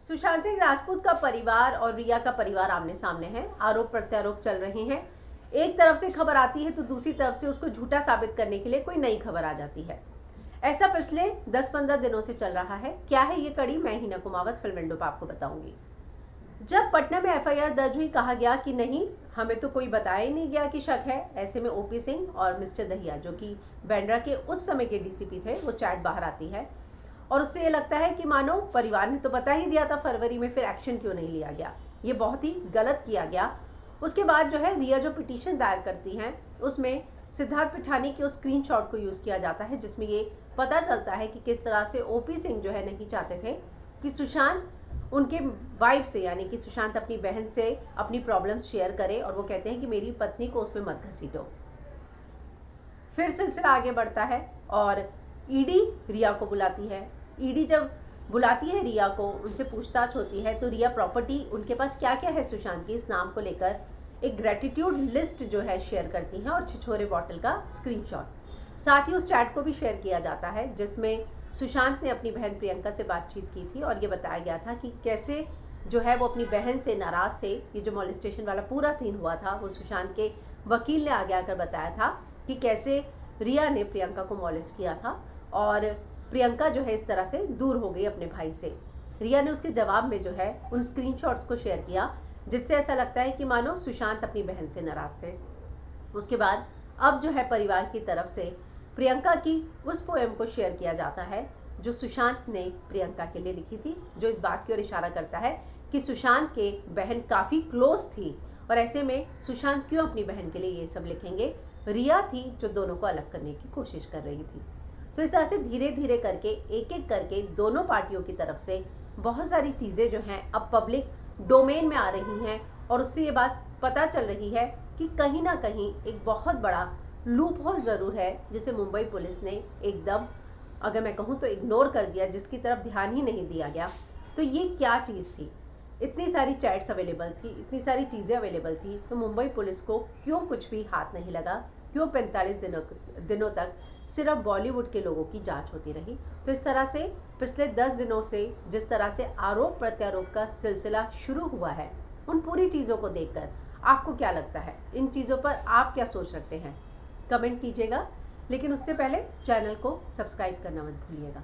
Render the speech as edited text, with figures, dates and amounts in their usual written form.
सुशांत सिंह राजपूत का परिवार और रिया का परिवार आमने सामने है। आरोप प्रत्यारोप चल रहे हैं। एक तरफ से खबर आती है तो दूसरी तरफ से उसको झूठा साबित करने के लिए कोई नई खबर आ जाती है। ऐसा पिछले 10-15 दिनों से चल रहा है। क्या है ये कड़ी, मैं हिना कुमावत फिल्म विंडो पर आपको बताऊंगी। जब पटना में एफआईआर दर्ज हुई, कहा गया कि नहीं, हमें तो कोई बताया ही नहीं गया कि शक है। ऐसे में ओपी सिंह और मिस्टर दहिया, जो कि बांद्रा के उस समय के डीसीपी थे, वो चैट बाहर आती है और उससे ये लगता है कि मानो परिवार ने तो बता ही दिया था फरवरी में, फिर एक्शन क्यों नहीं लिया गया। ये बहुत ही गलत किया गया। उसके बाद जो है रिया जो पिटीशन दायर करती हैं, उसमें सिद्धार्थ पिठानी के उस स्क्रीनशॉट को यूज़ किया जाता है जिसमें ये पता चलता है कि किस तरह से ओपी सिंह जो है नहीं चाहते थे कि सुशांत उनके वाइफ से, यानी कि सुशांत अपनी बहन से अपनी प्रॉब्लम्स शेयर करे, और वो कहते हैं कि मेरी पत्नी को उसमें मत घसीटो। फिर सिलसिला आगे बढ़ता है और ईडी रिया को बुलाती है। ईडी जब बुलाती है रिया को, उनसे पूछताछ होती है तो रिया प्रॉपर्टी उनके पास क्या क्या है सुशांत की, इस नाम को लेकर एक ग्रेटिट्यूड लिस्ट जो है शेयर करती हैं और छिछोरे बॉटल का स्क्रीनशॉट। साथ ही उस चैट को भी शेयर किया जाता है जिसमें सुशांत ने अपनी बहन प्रियंका से बातचीत की थी और ये बताया गया था कि कैसे जो है वो अपनी बहन से नाराज़ थे। ये जो मॉलेस्टेशन वाला पूरा सीन हुआ था वो सुशांत के वकील ने आगे आकर बताया था कि कैसे रिया ने प्रियंका को मॉलेस्ट किया था और प्रियंका जो है इस तरह से दूर हो गई अपने भाई से। रिया ने उसके जवाब में जो है उन स्क्रीनशॉट्स को शेयर किया जिससे ऐसा लगता है कि मानो सुशांत अपनी बहन से नाराज़ थे। उसके बाद अब जो है परिवार की तरफ से प्रियंका की उस पोएम को शेयर किया जाता है जो सुशांत ने प्रियंका के लिए लिखी थी, जो इस बात की ओर इशारा करता है कि सुशांत के बहन काफ़ी क्लोज थी और ऐसे में सुशांत क्यों अपनी बहन के लिए ये सब लिखेंगे। रिया थी जो दोनों को अलग करने की कोशिश कर रही थी। तो इस तरह से धीरे धीरे करके एक एक करके दोनों पार्टियों की तरफ से बहुत सारी चीज़ें जो हैं अब पब्लिक डोमेन में आ रही हैं और उससे ये बात पता चल रही है कि कहीं ना कहीं एक बहुत बड़ा लूप होल ज़रूर है जिसे मुंबई पुलिस ने एकदम, अगर मैं कहूँ तो, इग्नोर कर दिया, जिसकी तरफ ध्यान ही नहीं दिया गया। तो ये क्या चीज़ थी? इतनी सारी चैट्स अवेलेबल थी, इतनी सारी चीज़ें अवेलेबल थी, तो मुंबई पुलिस को क्यों कुछ भी हाथ नहीं लगा? क्यों 45 दिनों तक सिर्फ बॉलीवुड के लोगों की जांच होती रही? तो इस तरह से पिछले 10 दिनों से जिस तरह से आरोप प्रत्यारोप का सिलसिला शुरू हुआ है, उन पूरी चीज़ों को देखकर आपको क्या लगता है? इन चीज़ों पर आप क्या सोच रखते हैं? कमेंट कीजिएगा, लेकिन उससे पहले चैनल को सब्सक्राइब करना मत भूलिएगा।